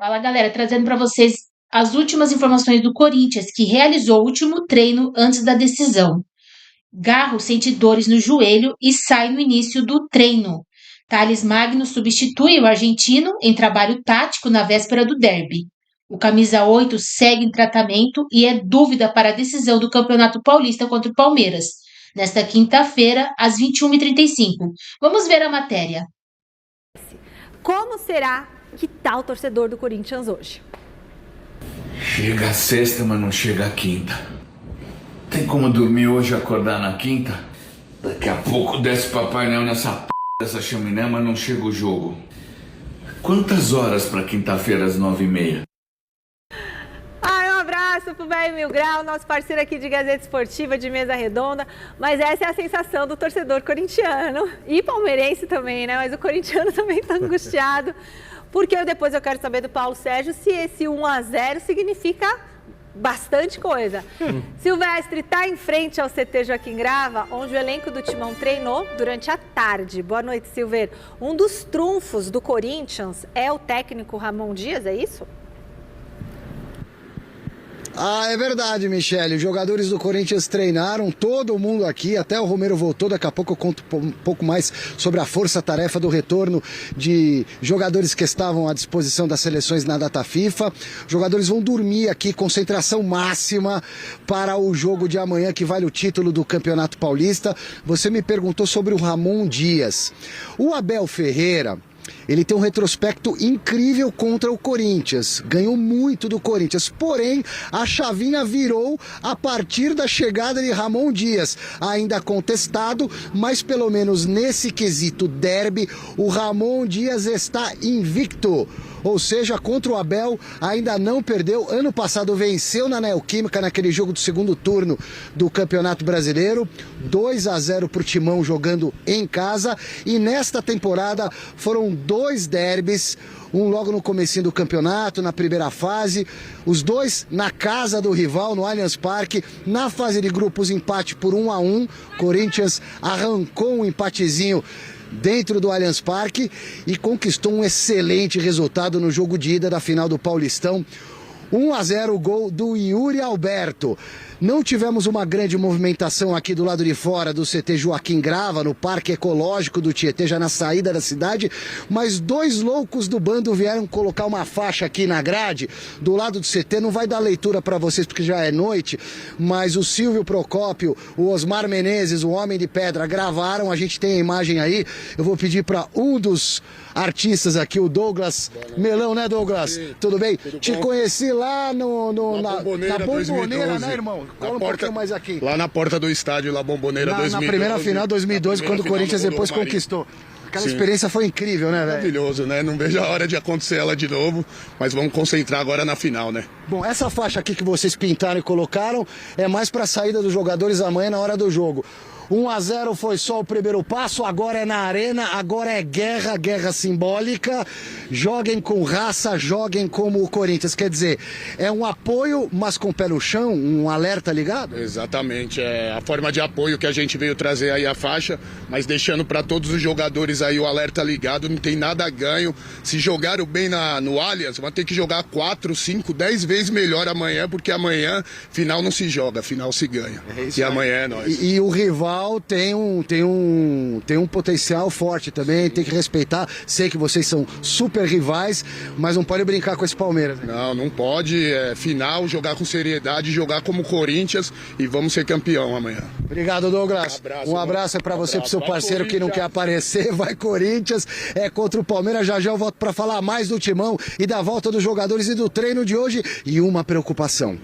Fala, galera, trazendo para vocês as últimas informações do Corinthians, que realizou o último treino antes da decisão. Garro sente dores no joelho e sai no início do treino. Thales Magno substitui o argentino em trabalho tático na véspera do derby. O camisa 8 segue em tratamento e é dúvida para a decisão do Campeonato Paulista contra o Palmeiras, nesta quinta-feira, às 21h35. Vamos ver a matéria. Como será que tá o torcedor do Corinthians hoje? Chega a sexta, mas não chega a quinta. Tem como dormir hoje e acordar na quinta? Daqui a pouco desce Papai Noel nessa p... dessa chaminé, mas não chega o jogo. Quantas horas pra quinta-feira às 9h30? Um abraço pro Velho Mil Grau, nosso parceiro aqui de Gazeta Esportiva, de Mesa Redonda. Mas essa é a sensação do torcedor corintiano e palmeirense também, né? Mas o corintiano também tá angustiado. Porque depois eu quero saber do Paulo Sérgio se esse 1-0 significa bastante coisa. Silvestre está em frente ao CT Joaquim Grava, onde o elenco do Timão treinou durante a tarde. Boa noite, Silver. Um dos trunfos do Corinthians é o técnico Ramon Dias, é isso? É verdade, Michele. Os jogadores do Corinthians treinaram, todo mundo aqui, até o Romero voltou. Daqui a pouco eu conto um pouco mais sobre a força-tarefa do retorno de jogadores que estavam à disposição das seleções na data FIFA. Os jogadores vão dormir aqui, concentração máxima para o jogo de amanhã, que vale o título do Campeonato Paulista. Você me perguntou sobre o Ramon Dias. O Abel Ferreira, ele tem um retrospecto incrível contra o Corinthians, ganhou muito do Corinthians, porém a chavinha virou a partir da chegada de Ramon Dias, ainda contestado, mas pelo menos nesse quesito derby, o Ramon Dias está invicto. Ou seja, contra o Abel ainda não perdeu. Ano passado venceu na Neoquímica naquele jogo do segundo turno do Campeonato Brasileiro. 2-0 para o Timão jogando em casa. E nesta temporada foram 2 derbys. Um logo no comecinho do campeonato, na primeira fase. Os 2 na casa do rival, no Allianz Parque. Na fase de grupos, empate por 1-1. Corinthians arrancou um empatezinho dentro do Allianz Parque e conquistou um excelente resultado no jogo de ida da final do Paulistão. 1-0 o gol do Yuri Alberto. Não tivemos uma grande movimentação aqui do lado de fora do CT Joaquim Grava, no Parque Ecológico do Tietê, já na saída da cidade, mas 2 loucos do bando vieram colocar uma faixa aqui na grade, do lado do CT. Não vai dar leitura para vocês porque já é noite, mas o Silvio Procópio, o Osmar Menezes, o Homem de Pedra, gravaram, a gente tem a imagem aí. Eu vou pedir para um dos artistas aqui, o Douglas Melão, né, Douglas? Sim. Tudo bem? Te conheci lá na Bomboneira, né, irmão? Cola um pouquinho mais aqui. Lá na porta do estádio, lá Bomboneira 2012. Na primeira final 2012, quando o Corinthians depois conquistou. Aquela experiência foi incrível, né, velho? Maravilhoso, né? Não vejo a hora de acontecer ela de novo, mas vamos concentrar agora na final, né? Bom, essa faixa aqui que vocês pintaram e colocaram é mais para a saída dos jogadores amanhã na hora do jogo. 1-0 foi só o primeiro passo, agora é na arena, agora é guerra, guerra simbólica. Joguem com raça, joguem como o Corinthians. Quer dizer, é um apoio, mas com o pé no chão, um alerta ligado? Exatamente, é a forma de apoio que a gente veio trazer aí a faixa, mas deixando para todos os jogadores aí o alerta ligado, não tem nada a ganho. Se jogaram bem no Allianz, vão ter que jogar 4, 5, 10 vezes melhor amanhã, porque amanhã final não se joga, final se ganha. E amanhã é nós. E o rival tem um potencial forte também, tem que respeitar. Sei que vocês são super rivais, mas não pode brincar com esse Palmeiras. Né? Não pode. É final, jogar com seriedade, jogar como Corinthians e vamos ser campeão amanhã. Obrigado, Douglas. Um abraço é pra você, pro seu parceiro que não quer aparecer. Vai Corinthians, é contra o Palmeiras. Já eu volto pra falar mais do Timão e da volta dos jogadores e do treino de hoje. E uma preocupação.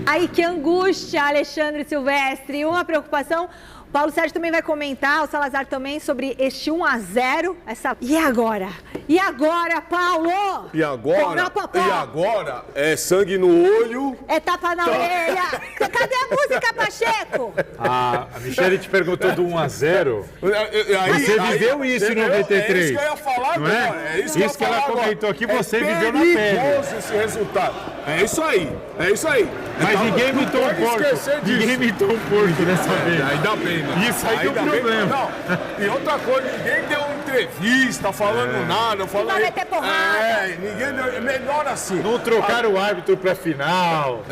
Ai, que angústia, Alexandre Silvestre. Uma preocupação. O Paulo Sérgio também vai comentar, o Salazar também, sobre este 1-0. E agora? E agora, Paulo? E agora é sangue no olho. É tapa na orelha. Cadê a música, Pacheco? A Michele te perguntou do 1-0. Você viveu isso em 93. É isso que eu ia falar, não é? Isso que ela comentou aqui, você viveu na pele. pele. É perigoso esse resultado. É isso aí. Mas ninguém imitou um porco. Ninguém imitou um porco dessa vez. Ainda bem, né? Isso aí é um problema. Não, e outra coisa, ninguém deu um entrevista, falando nada, falando... Vai meter porrada. Ninguém... Melhor assim. Não trocaram o árbitro pra final.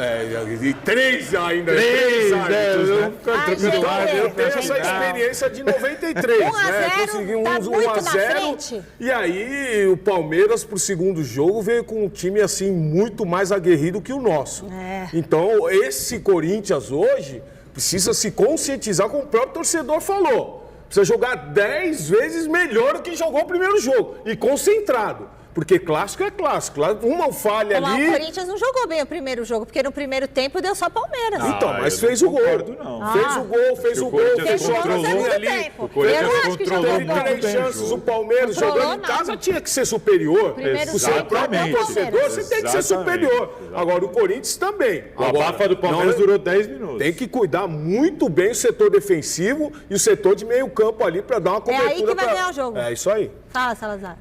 E 3 ainda. 3 árbitros, né? Trocando o árbitro Eu pra tenho essa final. experiência de 93, 1 a 0, né? Consegui tá muito na 1 a 0. frente. E aí o Palmeiras, pro segundo jogo, veio com um time assim muito mais aguerrido que o nosso. Então, esse Corinthians hoje precisa se conscientizar, como o próprio torcedor falou. Precisa jogar 10 vezes melhor do que jogou o primeiro jogo. E concentrado. Porque clássico é clássico. Uma falha ali... O Corinthians não jogou bem o primeiro jogo, porque no primeiro tempo deu só Palmeiras. Então, mas fez o gol. Fez o gol, fechou a linha ali. O Corinthians controlou Teve muito 3 bem chances. o jogo. O Palmeiras jogando em casa tinha que ser superior. O seu próprio torcedor, você tem que ser superior. Agora, o Corinthians também. A abafa do Palmeiras durou 10 minutos. Tem que cuidar muito bem o setor defensivo e o setor de meio campo ali para dar uma cobertura. É aí que vai ganhar o jogo. É isso aí. Fala, Salazar.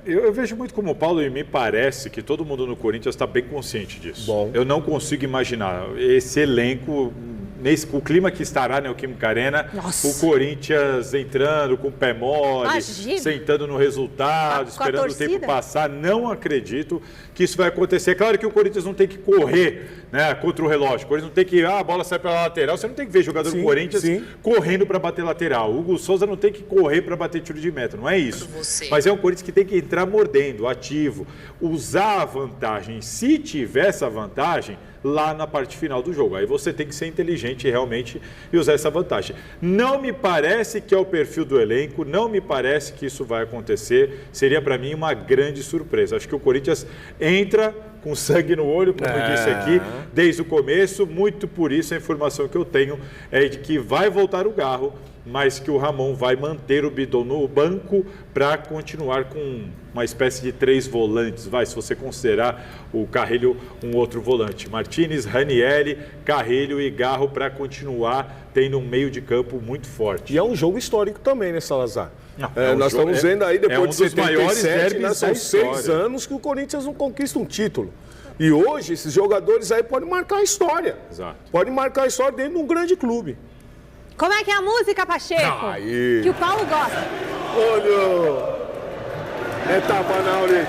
Eu vejo muito como o Paulo e me parece que todo mundo no Corinthians está bem consciente disso. Bom. Eu não consigo imaginar esse elenco, o clima que estará na Neoquímica Arena, Nossa. o Corinthians entrando com o pé mole, Imagina. sentando no resultado, Com a esperando o torcida. tempo passar. Não acredito que isso vai acontecer. Claro que o Corinthians não tem que correr, né, contra o relógio. O Corinthians não tem que, a bola sai pela lateral. Você não tem que ver jogador do Corinthians correndo para bater lateral. O Hugo Souza não tem que correr para bater tiro de meta. Não é isso. Mas é um Corinthians que tem que entrar mordendo, ativo, usar a vantagem. Se tiver essa vantagem, lá na parte final do jogo. Aí você tem que ser inteligente realmente e usar essa vantagem. Não me parece que é o perfil do elenco, não me parece que isso vai acontecer. Seria para mim uma grande surpresa. Acho que o Corinthians entra com sangue no olho, como eu disse aqui, desde o começo. Muito por isso a informação que eu tenho é de que vai voltar o Garro, mas que o Ramon vai manter o Bidon no banco para continuar com uma espécie de 3 volantes. Se você considerar o Carrilho um outro volante. Martínez, Ranieri, Carrilho e Garro para continuar tendo um meio de campo muito forte. E é um jogo histórico também, né, Salazar? Nós estamos vendo aí, depois de 77, né, são 6 anos que o Corinthians não conquista um título. E hoje, esses jogadores aí podem marcar a história. Exato. Podem marcar a história dentro de um grande clube. Como é que é a música, Pacheco? Aí. Que o Paulo gosta. Olha! É tapa na orelha.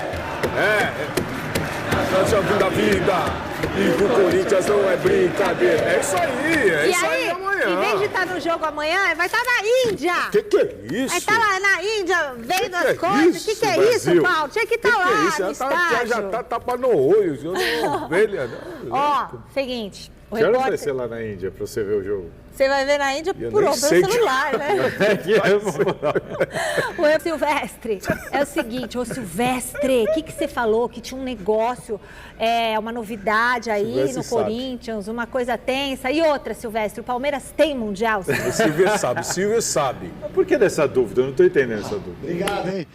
Canção da vida. E pro Corinthians não é brincadeira. É isso aí, E isso aí amanhã. em vez de estar no jogo amanhã, vai estar na Índia. Que é isso? Vai estar lá na Índia, vendo Que as coisas. O isso, que é Brasil? isso, Paulo? Tinha que estar lá é isso? no Já tá estádio. tapa no olho. Ovelha. Ó, seguinte. O Quero repórter... descer lá na Índia para você ver o jogo. Você vai ver na Índia Eu pelo nem sei que- celular, né? O Silvestre, é o seguinte, ô Silvestre, o que você falou? Que tinha um negócio, uma novidade aí Silvestre no sabe. Corinthians, uma coisa tensa. E outra, Silvestre, o Palmeiras tem Mundial? O Silvio sabe. Por que dessa dúvida? Eu não estou entendendo essa dúvida. Obrigado, hein?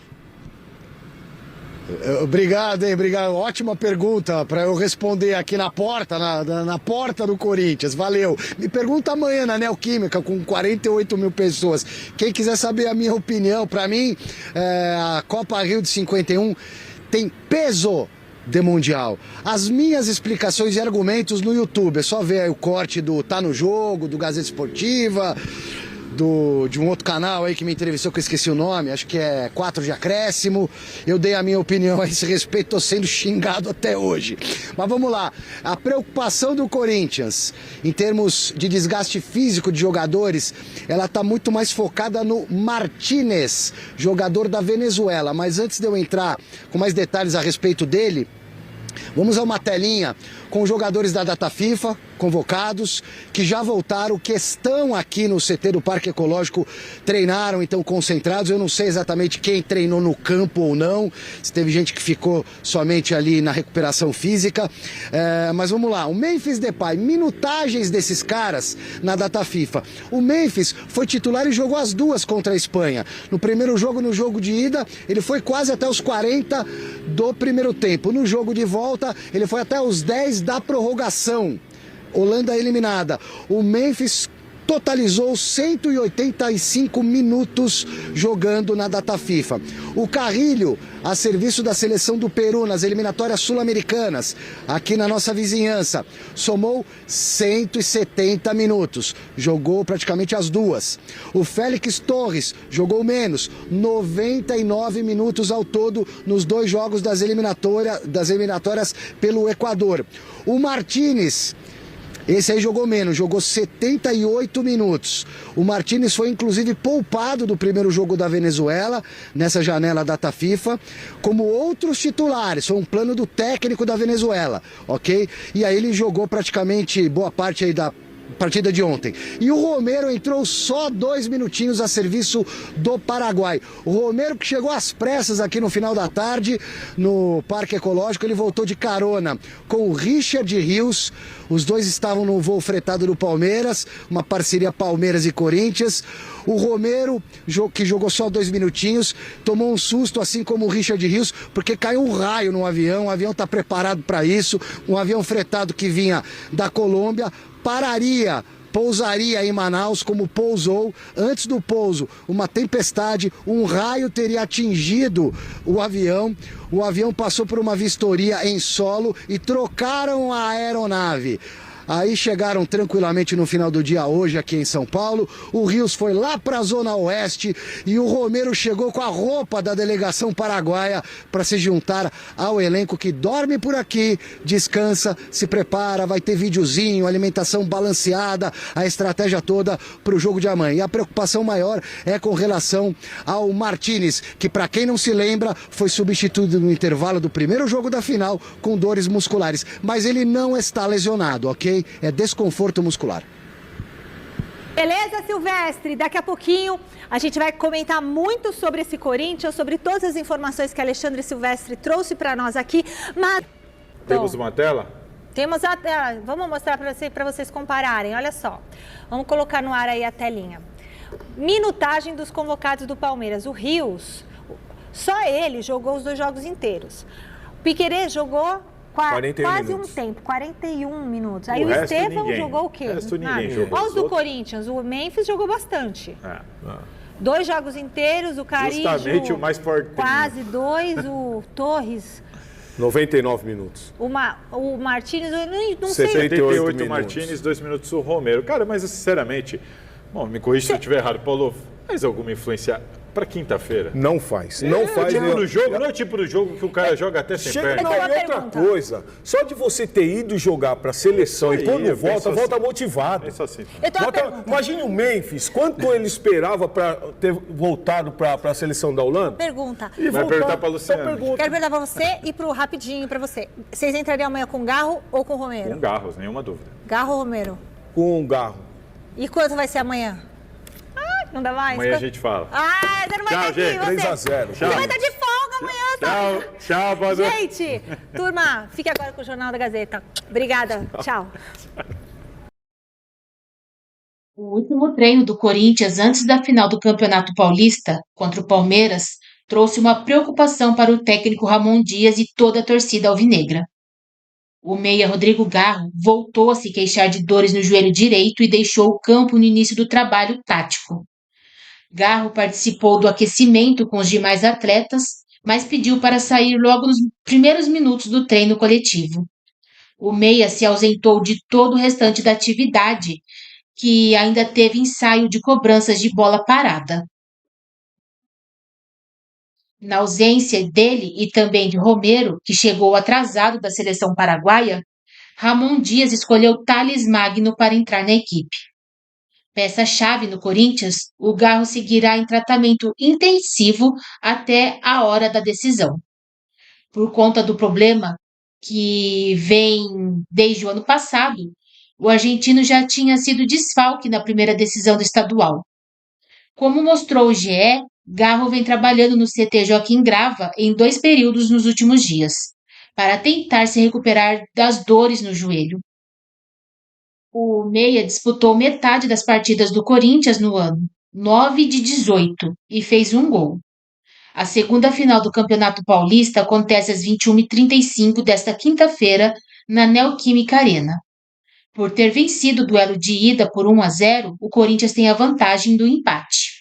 Obrigado, hein? Obrigado. Ótima pergunta para eu responder aqui na porta, na porta do Corinthians. Valeu. Me pergunta amanhã na Neoquímica, com 48 mil pessoas. Quem quiser saber a minha opinião, para mim, a Copa Rio de 51 tem peso de Mundial. As minhas explicações e argumentos no YouTube. É só ver aí o corte do Tá no Jogo, do Gazeta Esportiva, de um outro canal aí que me entrevistou, que eu esqueci o nome, acho que é 4 de Acréscimo. Eu dei a minha opinião a esse respeito, tô sendo xingado até hoje. Mas vamos lá, a preocupação do Corinthians em termos de desgaste físico de jogadores, ela tá muito mais focada no Martínez, jogador da Venezuela. Mas antes de eu entrar com mais detalhes a respeito dele, vamos a uma telinha com os jogadores da data FIFA, convocados, que já voltaram, que estão aqui no CT do Parque Ecológico, treinaram, então concentrados. Eu não sei exatamente quem treinou no campo ou não, se teve gente que ficou somente ali na recuperação física, mas vamos lá. O Memphis Depay, minutagens desses caras na data FIFA. O Memphis foi titular e jogou as duas contra a Espanha. No primeiro jogo, no jogo de ida, ele foi quase até os 40 do primeiro tempo. No jogo de volta, ele foi até os 10 da prorrogação. Holanda eliminada. O Memphis totalizou 185 minutos jogando na data FIFA. O Carrilho, a serviço da seleção do Peru nas eliminatórias sul-americanas, aqui na nossa vizinhança, somou 170 minutos, jogou praticamente as duas. O Félix Torres jogou menos, 99 minutos ao todo nos 2 jogos das eliminatórias pelo Equador. O Martínez, esse aí jogou menos, jogou 78 minutos. O Martínez foi inclusive poupado do primeiro jogo da Venezuela, nessa janela data FIFA, como outros titulares, foi um plano do técnico da Venezuela, ok? E aí ele jogou praticamente boa parte aí da partida de ontem. E o Romero entrou só 2 minutinhos a serviço do Paraguai. O Romero, que chegou às pressas aqui no final da tarde no Parque Ecológico, ele voltou de carona com o Richard Rios. Os dois estavam no voo fretado do Palmeiras, uma parceria Palmeiras e Corinthians. O Romero, que jogou só 2 minutinhos, tomou um susto, assim como o Richard Rios, porque caiu um raio no avião. O avião está preparado para isso. Um avião fretado que vinha da Colômbia pousaria em Manaus, como pousou. Antes do pouso, uma tempestade, um raio teria atingido o avião. O avião passou por uma vistoria em solo e trocaram a aeronave. Aí chegaram tranquilamente no final do dia hoje aqui em São Paulo. O Rios foi lá para a Zona Oeste e o Romero chegou com a roupa da delegação paraguaia para se juntar ao elenco que dorme por aqui, descansa, se prepara, vai ter videozinho, alimentação balanceada, a estratégia toda para o jogo de amanhã. E a preocupação maior é com relação ao Martínez, que, para quem não se lembra, foi substituído no intervalo do primeiro jogo da final com dores musculares. Mas ele não está lesionado, ok? É desconforto muscular. Beleza, Silvestre? Daqui a pouquinho a gente vai comentar muito sobre esse Corinthians, sobre todas as informações que Alexandre Silvestre trouxe para nós aqui. Mas temos uma tela? Temos a tela. Vamos mostrar para vocês compararem. Olha só. Vamos colocar no ar aí a telinha. Minutagem dos convocados do Palmeiras. O Rios, só ele jogou os 2 jogos inteiros. O Piquerez jogou 41 quase minutos. um tempo, 41 minutos. Aí o resto Estevão ninguém. jogou o quê? O resto ninguém Nada. jogou. Olha os Os do outros- Corinthians. O Memphis jogou bastante. 2 É. jogos inteiros, o Carrilho Justamente o mais fortinho. quase 2, o Torres, 99 minutos. o Martínez, eu não sei. 78 78 minutos. Martínez, 2 minutos o Romero. Cara, mas sinceramente, bom, me corrija se eu estiver errado, Paulo, faz alguma influência para quinta-feira? Não faz. Não faz. Tipo né? do jogo, não é o tipo do jogo que o cara joga até sem Chega, perna. não, Então, e uma outra pergunta. coisa, só de você ter ido jogar para a seleção Isso e aí, quando eu penso volta assim. motivado. Pensa assim. Eu tenho uma pergunta. Imagine o Memphis, quanto ele esperava para ter voltado para a seleção da Holanda? Pergunta. E Vai perguntar pra Então Luciana. pergunta. Quero perguntar pra você e pro rapidinho pra você. Vocês entrariam amanhã com Garro ou com Romero? Com garros, nenhuma dúvida. Garro ou Romero? Com um garro. E quanto vai ser amanhã? Ah, não dá mais? Amanhã a gente fala. Ah, você não vai Tchau, estar aqui, gente. você. 3 a 0. Você vai estar de folga amanhã, tá? Tchau, boa noite. Gente, turma, fique agora com o Jornal da Gazeta. Obrigada, tchau. O último treino do Corinthians antes da final do Campeonato Paulista contra o Palmeiras trouxe uma preocupação para o técnico Ramon Dias e toda a torcida alvinegra. O meia Rodrigo Garro voltou a se queixar de dores no joelho direito e deixou o campo no início do trabalho tático. Garro participou do aquecimento com os demais atletas, mas pediu para sair logo nos primeiros minutos do treino coletivo. O meia se ausentou de todo o restante da atividade, que ainda teve ensaio de cobranças de bola parada. Na ausência dele e também de Romero, que chegou atrasado da seleção paraguaia, Ramon Dias escolheu Thales Magno para entrar na equipe. Peça-chave no Corinthians, o Garro seguirá em tratamento intensivo até a hora da decisão. Por conta do problema que vem desde o ano passado, o argentino já tinha sido desfalque na primeira decisão do estadual. Como mostrou o GE, Garro vem trabalhando no CT Joaquim Grava em 2 períodos nos últimos dias, para tentar se recuperar das dores no joelho. O meia disputou metade das partidas do Corinthians no ano, 9 de 18, e fez 1 gol. A segunda final do Campeonato Paulista acontece às 21h35 desta quinta-feira, na Neoquímica Arena. Por ter vencido o duelo de ida por 1-0, o Corinthians tem a vantagem do empate.